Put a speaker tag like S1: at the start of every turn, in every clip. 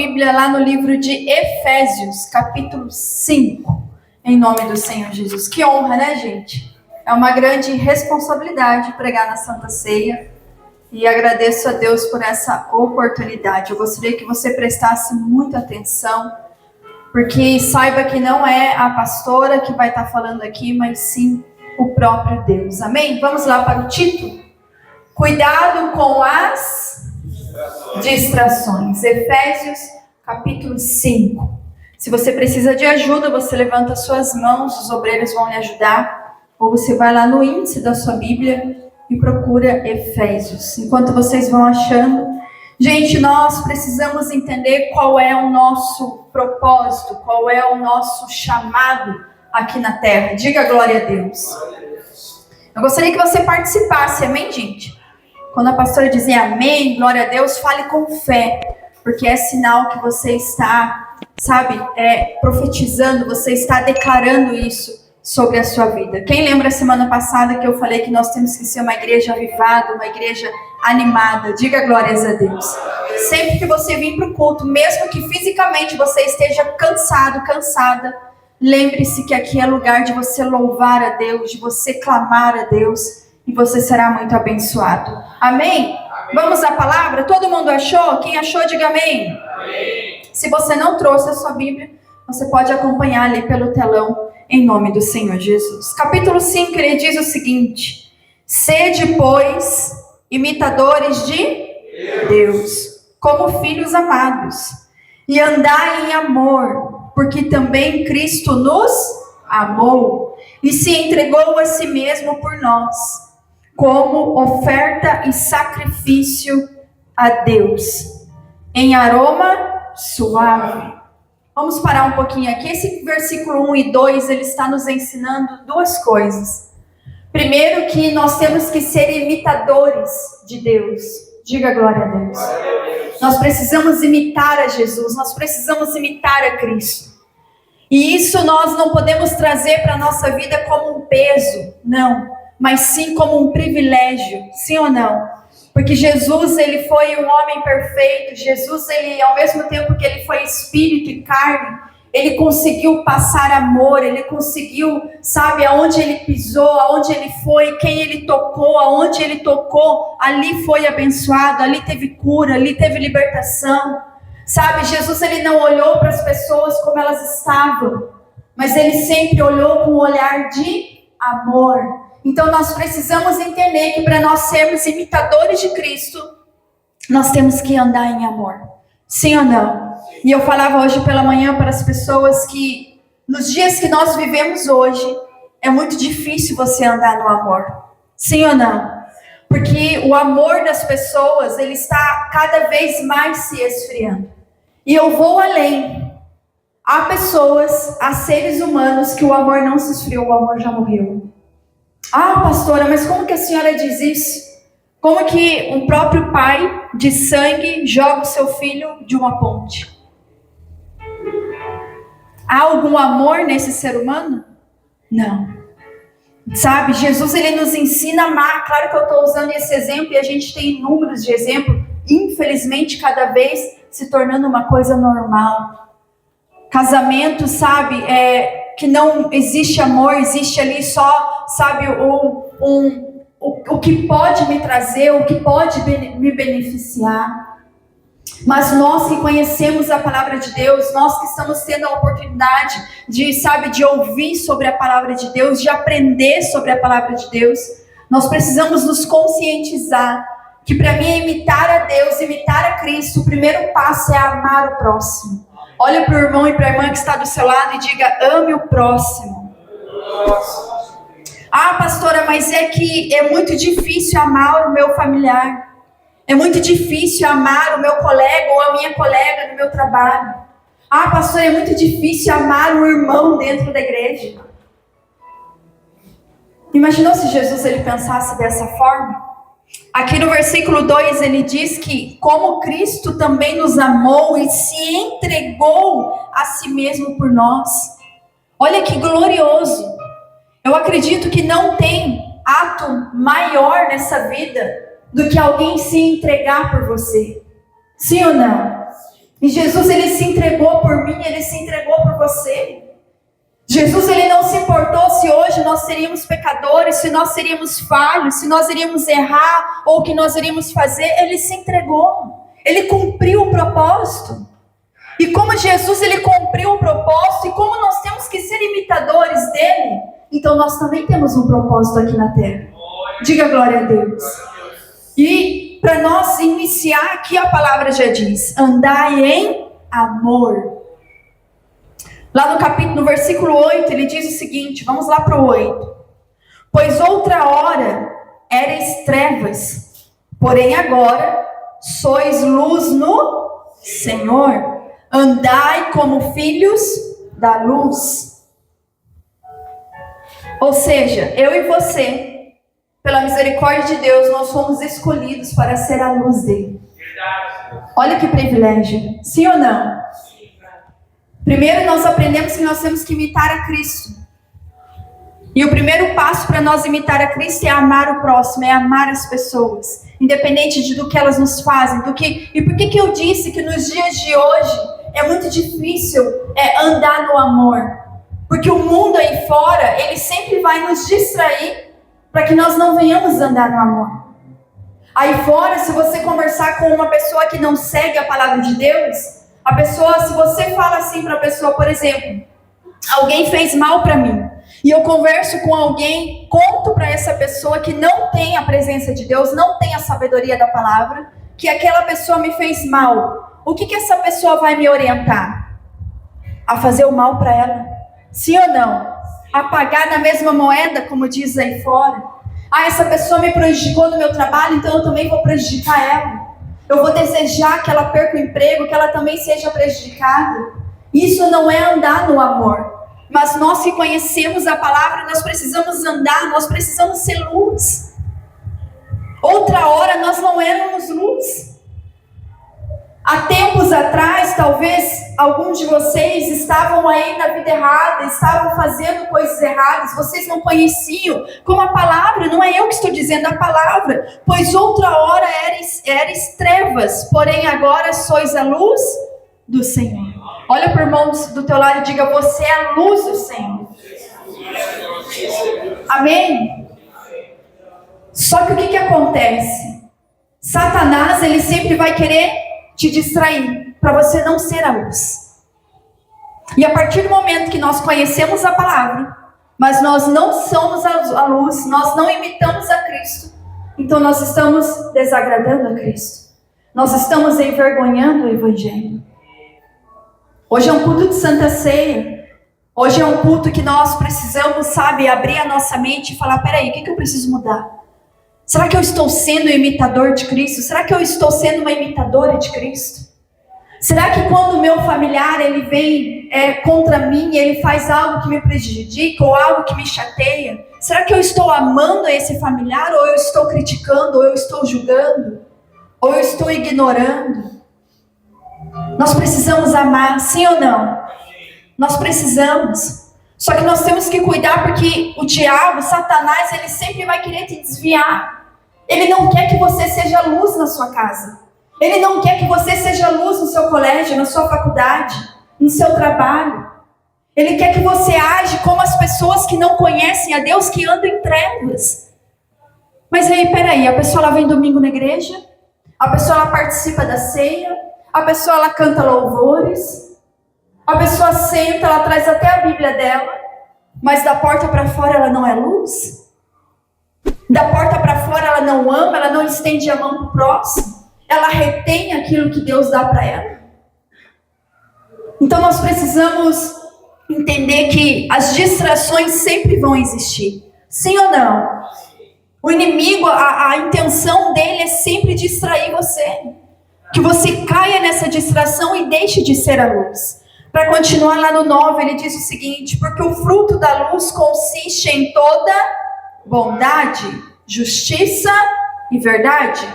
S1: Bíblia lá no livro de Efésios, capítulo 5, em nome do Senhor Jesus. Que honra, né, gente? É uma grande responsabilidade pregar na Santa Ceia e agradeço a Deus por essa oportunidade. Eu gostaria que você prestasse muita atenção, porque saiba que não é a pastora que vai estar falando aqui, mas sim o próprio Deus. Amém? Vamos lá para o título? Cuidado com as distrações. Efésios, capítulo 5. Se você precisa de ajuda, você levanta suas mãos, os obreiros vão lhe ajudar. Ou você vai lá no índice da sua Bíblia e procura Efésios. Enquanto vocês vão achando, gente, nós precisamos entender qual é o nosso propósito, qual é o nosso chamado aqui na terra. Diga glória a Deus. Eu gostaria que você participasse, amém, gente? Quando a pastora dizer amém, glória a Deus, fale com fé, porque é sinal que você está, profetizando, você está declarando isso sobre a sua vida. Quem lembra a semana passada que eu falei que nós temos que ser uma igreja avivada, uma igreja animada? Diga glórias a Deus. Sempre que você vir para o culto, mesmo que fisicamente você esteja cansado, cansada, lembre-se que aqui é lugar de você louvar a Deus, de você clamar a Deus, e você será muito abençoado. Amém? Vamos à palavra? Todo mundo achou? Quem achou, diga amém. Amém. Se você não trouxe a sua Bíblia, você pode acompanhar ali pelo telão, em nome do Senhor Jesus. Capítulo 5, ele diz o seguinte: sede, pois, imitadores de Deus, como filhos amados, e andai em amor, porque também Cristo nos amou, e se entregou a si mesmo por nós, como oferta e sacrifício a Deus, em aroma suave. Vamos parar um pouquinho aqui. Esse versículo 1 e 2, ele está nos ensinando duas coisas. Primeiro, que nós temos que ser imitadores de Deus. Diga glória a Deus. Nós precisamos imitar a Jesus, nós precisamos imitar a Cristo. E isso nós não podemos trazer para a nossa vida como um peso, não, mas sim como um privilégio, sim ou não? Porque Jesus, ele foi um homem perfeito. Jesus, ele, ao mesmo tempo que ele foi espírito e carne, ele conseguiu passar amor, ele conseguiu, aonde ele pisou, aonde ele foi, quem ele tocou, aonde ele tocou, ali foi abençoado, ali teve cura, ali teve libertação. Jesus, ele não olhou para as pessoas como elas estavam, mas ele sempre olhou com um olhar de amor. Então nós precisamos entender que para nós sermos imitadores de Cristo, nós temos que andar em amor. Sim ou não? E eu falava hoje pela manhã para as pessoas que nos dias que nós vivemos hoje, é muito difícil você andar no amor. Sim ou não? Porque o amor das pessoas, ele está cada vez mais se esfriando. E eu vou além. Há pessoas, há seres humanos que o amor não se esfriou, o amor já morreu. Ah, pastora, mas como que a senhora diz isso? Como que um próprio pai de sangue joga o seu filho de uma ponte? Há algum amor nesse ser humano? Não. Jesus, ele nos ensina a amar. Claro que eu estou usando esse exemplo e a gente tem inúmeros de exemplos. Infelizmente, cada vez se tornando uma coisa normal. Casamento, que não existe amor, existe ali só, o que pode me trazer, o que pode me beneficiar. Mas nós que conhecemos a palavra de Deus, nós que estamos tendo a oportunidade de ouvir sobre a palavra de Deus, de aprender sobre a palavra de Deus, nós precisamos nos conscientizar que para mim imitar a Deus, imitar a Cristo, o primeiro passo é amar o próximo. Olha para o irmão e para a irmã que está do seu lado e diga: ame o próximo. Ah, pastora, mas é que é muito difícil amar o meu familiar. É muito difícil amar o meu colega ou a minha colega no meu trabalho. Ah, pastora, é muito difícil amar o irmão dentro da igreja. Imaginou se Jesus ele pensasse dessa forma? Aqui no versículo 2 ele diz que como Cristo também nos amou e se entregou a si mesmo por nós. Olha que glorioso. Eu acredito que não tem ato maior nessa vida do que alguém se entregar por você. Sim ou não? E Jesus, ele se entregou por mim, ele se entregou por você. Jesus, ele não se importou se hoje nós seríamos pecadores, se nós seríamos falhos, se nós iríamos errar ou o que nós iríamos fazer. Ele se entregou. Ele cumpriu o propósito. E como Jesus, ele cumpriu o propósito, e como nós temos que ser imitadores dele, então nós também temos um propósito aqui na terra. Diga glória a Deus. E para nós iniciar aqui, a palavra já diz: andai em amor. Lá no versículo 8, ele diz o seguinte, vamos lá para o 8. Pois outra hora erais trevas, porém agora sois luz no Senhor. Andai como filhos da luz. Ou seja, eu e você, pela misericórdia de Deus, nós fomos escolhidos para ser a luz dele. Olha que privilégio, sim ou não? Primeiro nós aprendemos que nós temos que imitar a Cristo. E o primeiro passo para nós imitar a Cristo é amar o próximo, é amar as pessoas, independente do que elas nos fazem. E por que eu disse que nos dias de hoje é muito difícil andar no amor? Porque o mundo aí fora, ele sempre vai nos distrair para que nós não venhamos andar no amor. Aí fora, se você conversar com uma pessoa que não segue a palavra de Deus, a pessoa, se você fala assim para a pessoa, por exemplo, alguém fez mal para mim, e eu converso com alguém, conto para essa pessoa que não tem a presença de Deus, não tem a sabedoria da palavra, que aquela pessoa me fez mal, o que essa pessoa vai me orientar? A fazer o mal para ela? Sim ou não? A pagar na mesma moeda, como diz aí fora? Essa pessoa me prejudicou no meu trabalho, então eu também vou prejudicar ela. Eu vou desejar que ela perca o emprego, que ela também seja prejudicada. Isso não é andar no amor. Mas nós que conhecemos a palavra, nós precisamos andar, nós precisamos ser luz. Outra hora nós não éramos luz. Há tempos atrás, talvez alguns de vocês estavam aí na vida errada, estavam fazendo coisas erradas, vocês não conheciam, como a palavra, não é eu que estou dizendo, a palavra, pois outra hora eres trevas, porém agora sois a luz do Senhor. Olha para o irmão do teu lado e diga: você é a luz do Senhor. Amém? Só que o que acontece? Satanás, ele sempre vai querer te distrair, para você não ser a luz. E a partir do momento que nós conhecemos a palavra, mas nós não somos a luz, nós não imitamos a Cristo, então nós estamos desagradando a Cristo. Nós estamos envergonhando o Evangelho. Hoje é um culto de Santa Ceia. Hoje é um culto que nós precisamos, abrir a nossa mente e falar: peraí, o que eu preciso mudar? Será que eu estou sendo um imitador de Cristo? Será que eu estou sendo uma imitadora de Cristo? Será que quando o meu familiar ele vem contra mim, ele faz algo que me prejudica ou algo que me chateia? Será que eu estou amando esse familiar, ou eu estou criticando, ou eu estou julgando, ou eu estou ignorando? Nós precisamos amar, sim ou não? Nós precisamos. Só que nós temos que cuidar, porque o diabo, Satanás, ele sempre vai querer te desviar. Ele não quer que você seja luz na sua casa. Ele não quer que você seja luz no seu colégio, na sua faculdade, no seu trabalho. Ele quer que você age como as pessoas que não conhecem a Deus, que andam em trevas. Mas aí, peraí, a pessoa ela vem domingo na igreja, a pessoa ela participa da ceia, a pessoa ela canta louvores, a pessoa senta, ela traz até a Bíblia dela, mas da porta para fora ela não é luz? Da porta para fora ela não ama, ela não estende a mão para o próximo, ela retém aquilo que Deus dá para ela. Então nós precisamos entender que as distrações sempre vão existir, sim ou não? O inimigo, a intenção dele é sempre distrair você, que você caia nessa distração e deixe de ser a luz. Para continuar lá no 9, ele diz o seguinte: porque o fruto da luz consiste em toda bondade, justiça e verdade.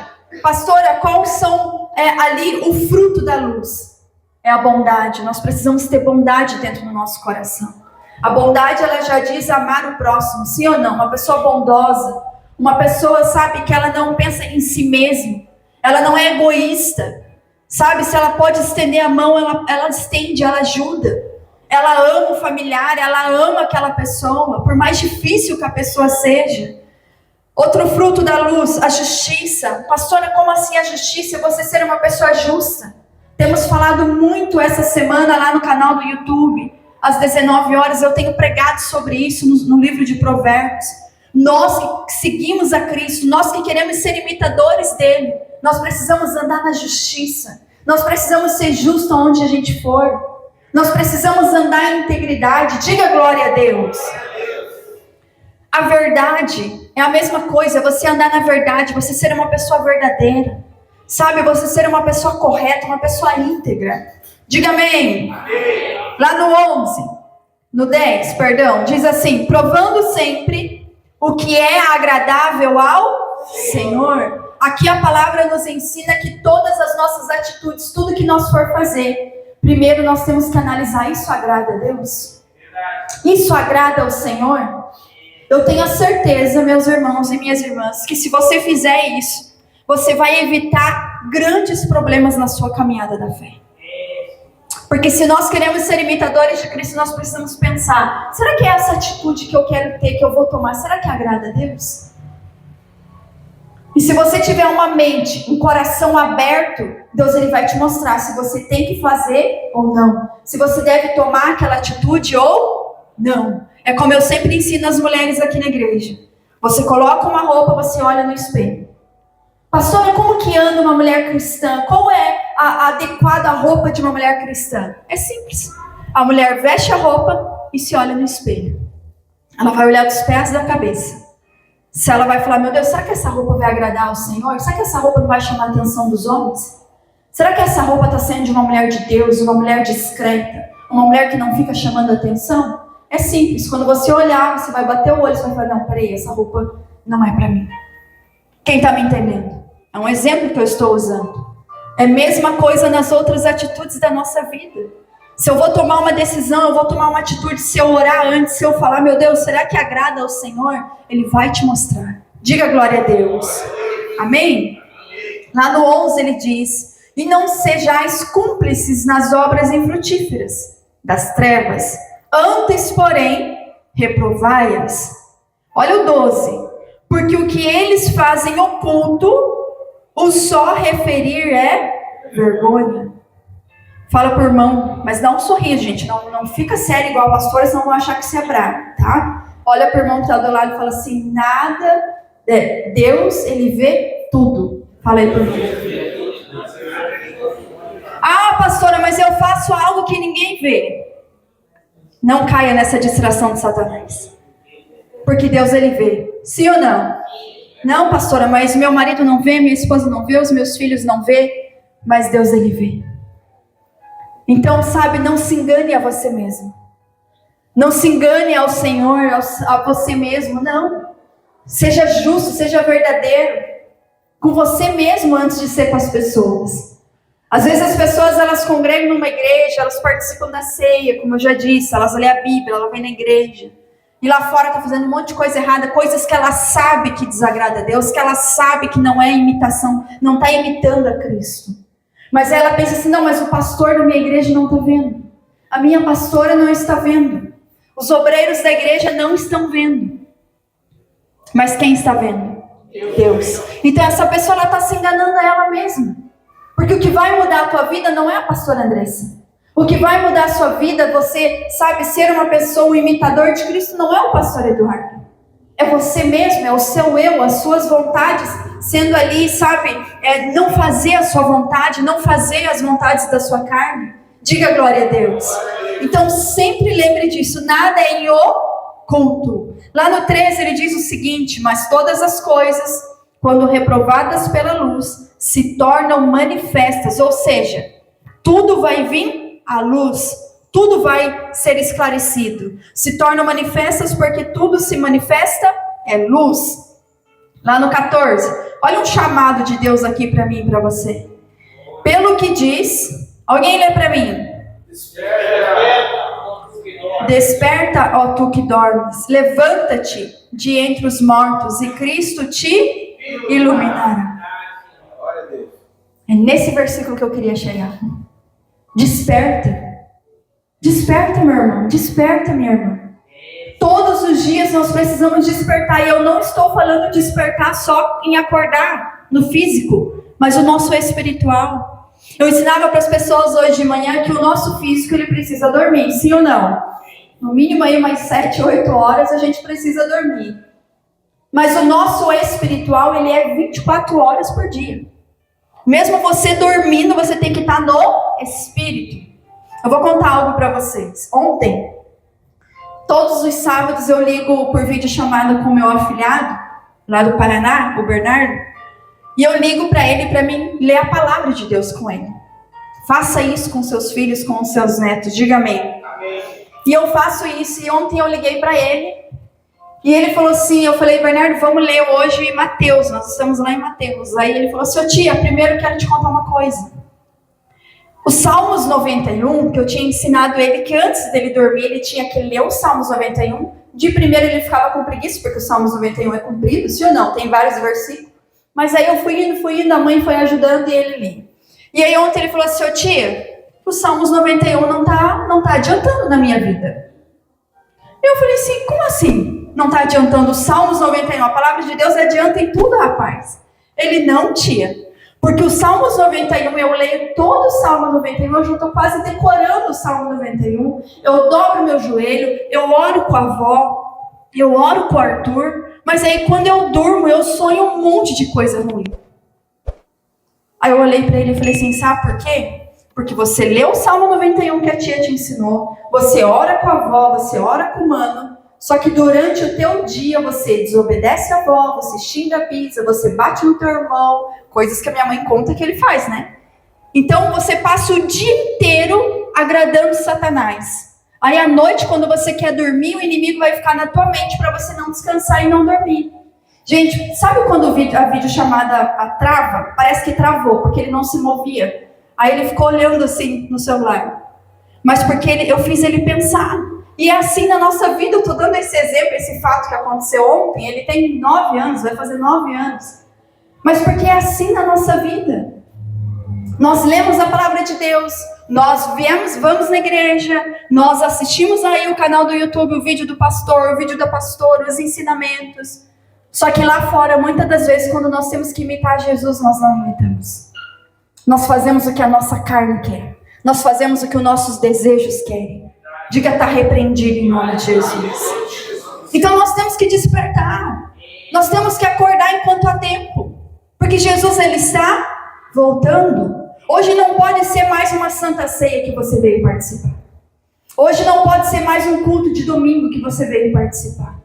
S1: Pastora, quais são ali o fruto da luz? É a bondade. Nós precisamos ter bondade dentro do nosso coração. A bondade, ela já diz amar o próximo, sim ou não? Uma pessoa bondosa, uma pessoa, que ela não pensa em si mesma, ela não é egoísta, Sabe, se ela pode estender a mão, ela estende, ela ajuda. Ela ama o familiar, ela ama aquela pessoa, por mais difícil que a pessoa seja. Outro fruto da luz, a justiça. Pastora, como assim a justiça? Você ser uma pessoa justa. Temos falado muito essa semana lá no canal do YouTube. Às 19 horas eu tenho pregado sobre isso no livro de Provérbios. Nós que seguimos a Cristo, nós que queremos ser imitadores dele, nós precisamos andar na justiça. Nós precisamos ser justos onde a gente for. Nós precisamos andar em integridade. Diga glória a Deus. A verdade é a mesma coisa. Você andar na verdade, você ser uma pessoa verdadeira. Sabe, você ser uma pessoa correta, uma pessoa íntegra. Diga amém. Amém. Lá no 10, diz assim: provando sempre o que é agradável ao Senhor. Aqui a palavra nos ensina que todas as nossas atitudes, tudo que nós for fazer, primeiro nós temos que analisar: isso agrada a Deus? Isso agrada ao Senhor? Eu tenho a certeza, meus irmãos e minhas irmãs, que se você fizer isso, você vai evitar grandes problemas na sua caminhada da fé. Porque se nós queremos ser imitadores de Cristo, nós precisamos pensar: será que é essa atitude que eu quero ter, que eu vou tomar, será que agrada a Deus? E se você tiver uma mente, um coração aberto, Deus ele vai te mostrar se você tem que fazer ou não. Se você deve tomar aquela atitude ou não. É como eu sempre ensino as mulheres aqui na igreja. Você coloca uma roupa, você olha no espelho. Pastora, como que anda uma mulher cristã? Qual é a adequada roupa de uma mulher cristã? É simples. A mulher veste a roupa e se olha no espelho. Ela vai olhar dos pés da cabeça. Se ela vai falar: meu Deus, será que essa roupa vai agradar ao Senhor? Será que essa roupa não vai chamar a atenção dos homens? Será que essa roupa está sendo de uma mulher de Deus, uma mulher discreta, uma mulher que não fica chamando a atenção? É simples. Quando você olhar, você vai bater o olho e vai falar: não, peraí, essa roupa não é para mim. Quem está me entendendo? É um exemplo que eu estou usando. É a mesma coisa nas outras atitudes da nossa vida. Se eu vou tomar uma decisão, eu vou tomar uma atitude, se eu orar antes, se eu falar: meu Deus, será que agrada ao Senhor? Ele vai te mostrar. Diga glória a Deus. Amém? Lá no 11 ele diz: e não sejais cúmplices nas obras infrutíferas das trevas, antes, porém, reprovai-as. Olha o 12. Porque o que eles fazem oculto, o só referir é vergonha. Fala pro irmão, mas dá um sorriso, gente. Não fica sério igual a pastora, senão vão achar que você é bravo, tá? Olha pro irmão que está do lado e fala assim: nada, Deus, ele vê tudo. Fala aí pro irmão. Ah, pastora, mas eu faço algo que ninguém vê. Não caia nessa distração de Satanás. Porque Deus, ele vê. Sim ou não? Não, pastora, mas meu marido não vê, minha esposa não vê, os meus filhos não vê. Mas Deus, ele vê. Então, sabe, não se engane a você mesmo. Não se engane ao Senhor, a você mesmo, não. Seja justo, seja verdadeiro. Com você mesmo antes de ser com as pessoas. Às vezes as pessoas, elas congregam numa igreja, elas participam da ceia, como eu já disse, elas lêem a Bíblia, elas vêm na igreja. E lá fora está fazendo um monte de coisa errada, coisas que ela sabe que desagrada a Deus, que ela sabe que não é imitação, não está imitando a Cristo. Mas ela pensa assim: não, mas o pastor da minha igreja não está vendo. A minha pastora não está vendo. Os obreiros da igreja não estão vendo. Mas quem está vendo? Deus. Então essa pessoa está se enganando a ela mesma. Porque o que vai mudar a tua vida não é a pastora Andressa. O que vai mudar a sua vida, você sabe, ser uma pessoa, um imitador de Cristo, não é o pastor Eduardo. É você mesmo, é o seu eu, as suas vontades, sendo ali, sabe, não fazer a sua vontade, não fazer as vontades da sua carne. Diga glória a Deus. Então sempre lembre disso, nada é em oculto. Lá no 13 ele diz o seguinte: mas todas as coisas, quando reprovadas pela luz, se tornam manifestas, ou seja, tudo vai vir à luz, tudo vai ser esclarecido. Se tornam manifestas porque tudo se manifesta é luz. Lá no 14, olha um chamado de Deus aqui para mim e para você. Pelo que diz, alguém lê para mim. Desperta, ó tu que dormes, levanta-te de entre os mortos e Cristo te iluminará. É nesse versículo que eu queria chegar. Desperta. Desperta, meu irmão. Desperta, minha irmã. Todos os dias nós precisamos despertar. E eu não estou falando despertar só em acordar no físico, mas o nosso espiritual. Eu ensinava para as pessoas hoje de manhã que o nosso físico ele precisa dormir, sim ou não? No mínimo aí mais 7, 8 horas a gente precisa dormir. Mas o nosso espiritual ele é 24 horas por dia. Mesmo você dormindo, você tem que estar no espírito. Eu vou contar algo para vocês. Ontem, todos os sábados eu ligo por videochamada com o meu afilhado, lá do Paraná, o Bernardo, e eu ligo para ele para mim ler a palavra de Deus com ele. Faça isso com seus filhos, com os seus netos, diga amém. E eu faço isso, e ontem eu liguei para ele, e ele falou assim, eu falei, Bernardo, vamos ler hoje Mateus, nós estamos lá em Mateus. Aí ele falou assim, tia, primeiro eu quero te contar uma coisa. Os Salmos 91, que eu tinha ensinado ele que antes dele dormir, ele tinha que ler os Salmos 91. De primeiro ele ficava com preguiça, porque os Salmos 91 é comprido, sim ou não? Tem vários versículos. Mas aí eu fui indo, a mãe foi ajudando e ele lia. E aí ontem ele falou assim, tia, os Salmos 91 não tá adiantando na minha vida. Eu falei assim, como assim? Não tá adiantando os Salmos 91? A palavra de Deus adianta em tudo, rapaz. Ele, não, tia. Porque o Salmos 91, eu leio todo o Salmo 91, eu já estou quase decorando o Salmo 91. Eu dobro meu joelho, eu oro com a avó, eu oro com o Arthur. Mas aí quando eu durmo, eu sonho um monte de coisa ruim. Aí eu olhei para ele e falei assim, sabe por quê? Porque você lê o Salmo 91 que a tia te ensinou, você ora com a avó, você ora com o mano, só que durante o teu dia você desobedece a avó, você xinga a pizza, você bate no teu irmão, coisas que a minha mãe conta que ele faz, né? Então você passa o dia inteiro agradando Satanás. Aí à noite, quando você quer dormir, o inimigo vai ficar na tua mente para você não descansar e não dormir. Gente, sabe quando a videochamada trava? Parece que travou, porque ele não se movia. Aí ele ficou olhando assim no celular. Mas porque eu fiz ele pensar. E é assim na nossa vida, eu estou dando esse exemplo, esse fato que aconteceu ontem. Ele tem 9 anos, vai fazer 9 anos. Mas porque é assim na nossa vida. Nós lemos a palavra de Deus, nós vamos na igreja, nós assistimos aí o canal do YouTube, o vídeo do pastor, o vídeo da pastora, os ensinamentos. Só que lá fora, muitas das vezes, quando nós temos que imitar Jesus, nós não imitamos. Nós fazemos o que a nossa carne quer. Nós fazemos o que os nossos desejos querem. Diga, está repreendido em nome de Jesus. Então nós temos que despertar. Nós temos que acordar enquanto há tempo. Porque Jesus, ele está voltando. Hoje não pode ser mais uma santa ceia que você veio participar. Hoje não pode ser mais um culto de domingo que você veio participar.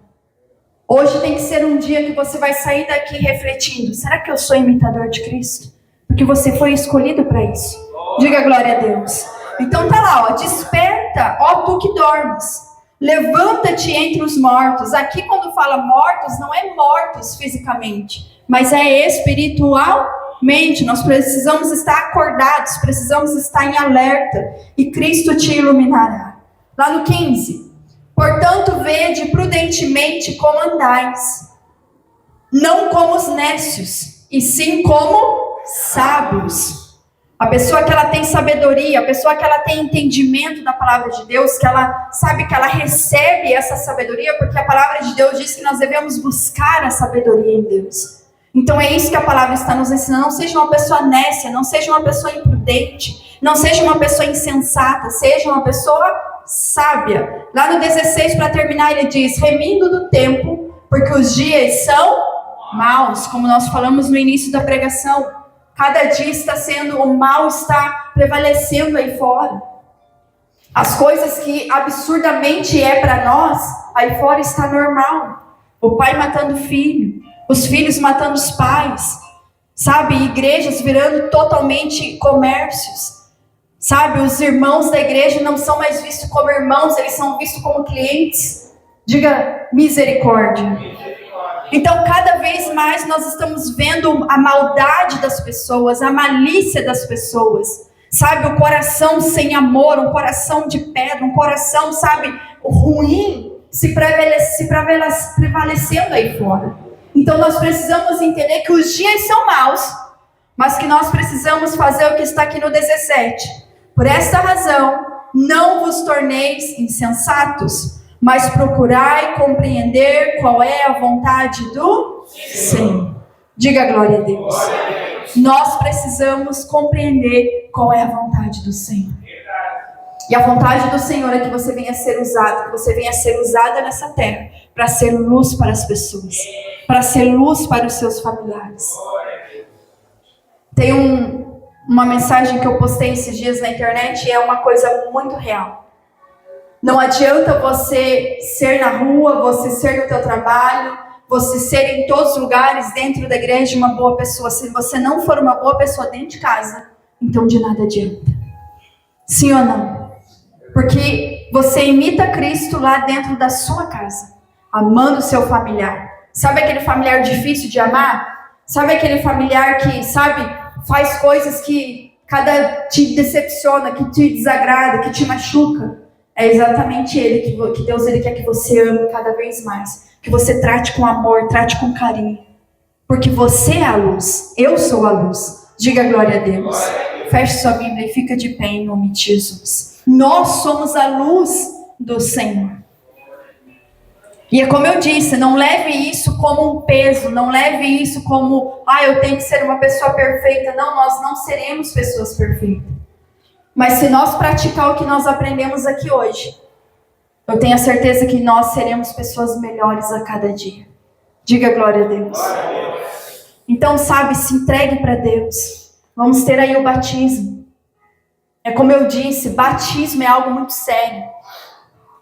S1: Hoje tem que ser um dia que você vai sair daqui refletindo. Será que eu sou imitador de Cristo? Porque você foi escolhido para isso. Diga glória a Deus. Então tá lá, ó, desperta, ó tu que dormes. Levanta-te entre os mortos. Aqui quando fala mortos, não é mortos fisicamente, mas é espiritualmente. Nós precisamos estar acordados, precisamos estar em alerta. E Cristo te iluminará. Lá no 15. Portanto, vede prudentemente como andais. Não como os nécios, e sim como sábios. A pessoa que ela tem sabedoria, a pessoa que ela tem entendimento da palavra de Deus, que ela sabe que ela recebe essa sabedoria, porque a palavra de Deus diz que nós devemos buscar a sabedoria em Deus. Então é isso que a palavra está nos ensinando. Não seja uma pessoa nécia, não seja uma pessoa imprudente, não seja uma pessoa insensata, seja uma pessoa sábia. Lá no 16, para terminar, ele diz, remindo do tempo, porque os dias são maus, como nós falamos no início da pregação. Cada dia está sendo, o mal está prevalecendo aí fora. As coisas que absurdamente é para nós, aí fora está normal. O pai matando o filho, os filhos matando os pais, sabe? Igrejas virando totalmente comércios, sabe? Os irmãos da igreja não são mais vistos como irmãos, eles são vistos como clientes. Diga misericórdia. Então, cada vez mais nós estamos vendo a maldade das pessoas, a malícia das pessoas, sabe? O coração sem amor, um coração de pedra, um coração, sabe, ruim, se prevalecendo aí fora. Então, nós precisamos entender que os dias são maus, mas que nós precisamos fazer o que está aqui no 17. Por esta razão, não vos torneis insensatos, mas procurai compreender qual é a vontade do Senhor. Diga glória a Deus. Nós precisamos compreender qual é a vontade do Senhor. E a vontade do Senhor é que você venha ser usado, que você venha ser usada nessa terra para ser luz para as pessoas, para ser luz para os seus familiares. Tem uma mensagem que eu postei esses dias na internet e é uma coisa muito real. Não adianta você ser na rua, você ser no teu trabalho, você ser em todos os lugares dentro da igreja uma boa pessoa. Se você não for uma boa pessoa dentro de casa, então de nada adianta. Sim ou não? Porque você imita Cristo lá dentro da sua casa, amando o seu familiar. Sabe aquele familiar difícil de amar? Sabe aquele familiar que, faz coisas que te decepciona, que te desagrada, que te machuca? É exatamente ele que Deus quer que você ame cada vez mais. Que você trate com amor, trate com carinho. Porque você é a luz, eu sou a luz. Diga glória a Deus. Feche sua Bíblia e fica de pé em nome de Jesus. Nós somos a luz do Senhor. E é como eu disse, não leve isso como um peso, não leve isso como, eu tenho que ser uma pessoa perfeita. Não, nós não seremos pessoas perfeitas. Mas se nós praticar o que nós aprendemos aqui hoje, eu tenho a certeza que nós seremos pessoas melhores a cada dia. Diga glória a Deus. Então, se entregue para Deus. Vamos ter aí o batismo. É como eu disse, batismo é algo muito sério.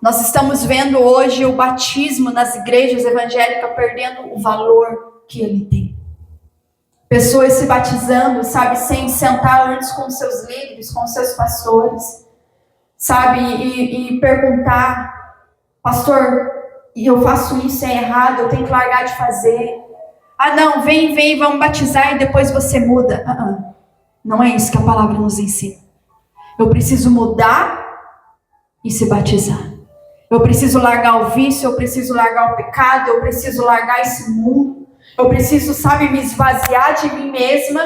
S1: Nós estamos vendo hoje o batismo nas igrejas evangélicas perdendo o valor que ele tem. Pessoas se batizando, sem sentar antes com seus líderes, com seus pastores, e perguntar, pastor, eu faço isso, é errado, eu tenho que largar de fazer. Não, vem, vamos batizar e depois você muda. Não é isso que a palavra nos ensina. Eu preciso mudar e se batizar. Eu preciso largar o vício, eu preciso largar o pecado, eu preciso largar esse mundo. Eu preciso, me esvaziar de mim mesma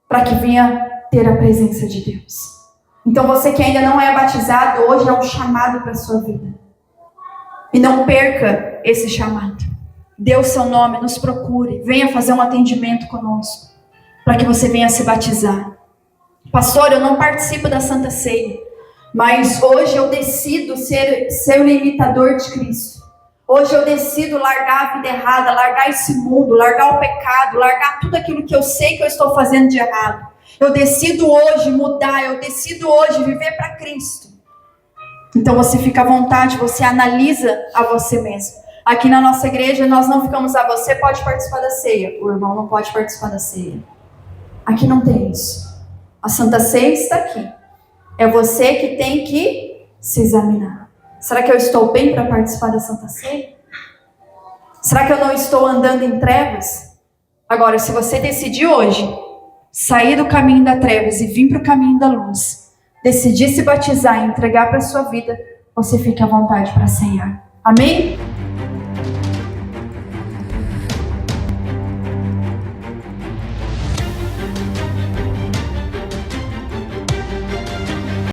S1: para que venha ter a presença de Deus. Então você que ainda não é batizado, hoje é um chamado para a sua vida. E não perca esse chamado. Dê o seu nome, nos procure, venha fazer um atendimento conosco, para que você venha se batizar. Pastor, eu não participo da Santa Ceia, mas hoje eu decido ser um imitador de Cristo. Hoje eu decido largar a vida errada, largar esse mundo, largar o pecado, largar tudo aquilo que eu sei que eu estou fazendo de errado. Eu decido hoje mudar, eu decido hoje viver para Cristo. Então você fica à vontade, você analisa a você mesmo. Aqui na nossa igreja nós não ficamos você pode participar da ceia, o irmão não pode participar da ceia. Aqui não tem isso. A Santa Ceia está aqui. É você que tem que se examinar. Será que eu estou bem para participar da Santa Ceia? Será que eu não estou andando em trevas? Agora, se você decidir hoje sair do caminho da trevas e vir para o caminho da luz, decidir se batizar e entregar para a sua vida, você fica à vontade para ceiar. Amém?